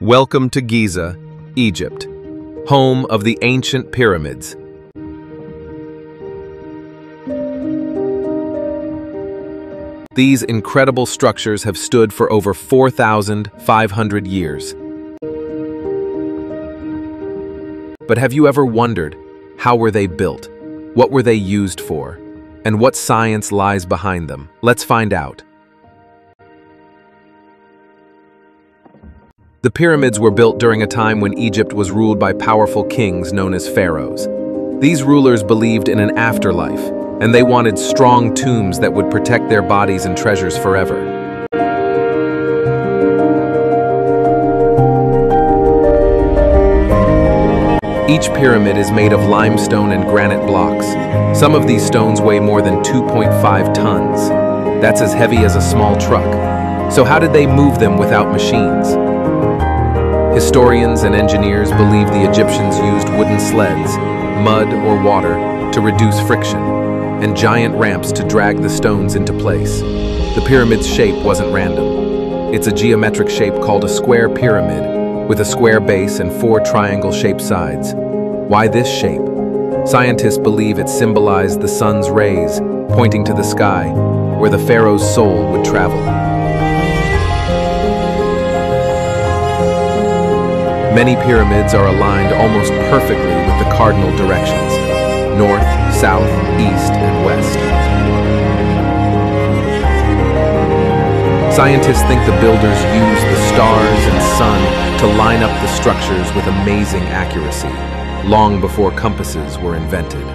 Welcome to Giza, Egypt, home of the ancient pyramids. These incredible structures have stood for over 4,500 years. But have you ever wondered, how were they built? What were they used for? And what science lies behind them? Let's find out. The pyramids were built during a time when Egypt was ruled by powerful kings known as pharaohs. These rulers believed in an afterlife, and they wanted strong tombs that would protect their bodies and treasures forever. Each pyramid is made of limestone and granite blocks. Some of these stones weigh more than 2.5 tons. That's as heavy as a small truck. So how did they move them without machines? Historians and engineers believe the Egyptians used wooden sleds, mud or water to reduce friction, and giant ramps to drag the stones into place. The pyramid's shape wasn't random. It's a geometric shape called a square pyramid, with a square base and 4 triangle-shaped sides. Why this shape? Scientists believe it symbolized the sun's rays, pointing to the sky, where the pharaoh's soul would travel. Many pyramids are aligned almost perfectly with the cardinal directions: north, south, east, and west. Scientists think the builders used the stars and sun to line up the structures with amazing accuracy, long before compasses were invented.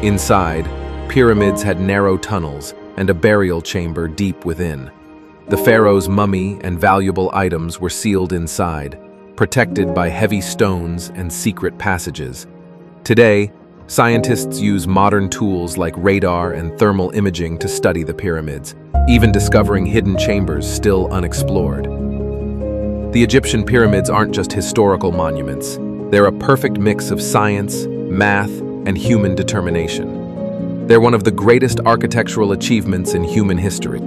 Inside, pyramids had narrow tunnels and a burial chamber deep within. The pharaoh's mummy and valuable items were sealed inside, protected by heavy stones and secret passages. Today, scientists use modern tools like radar and thermal imaging to study the pyramids, even discovering hidden chambers still unexplored. The Egyptian pyramids aren't just historical monuments. They're a perfect mix of science, math, and human determination. They're one of the greatest architectural achievements in human history.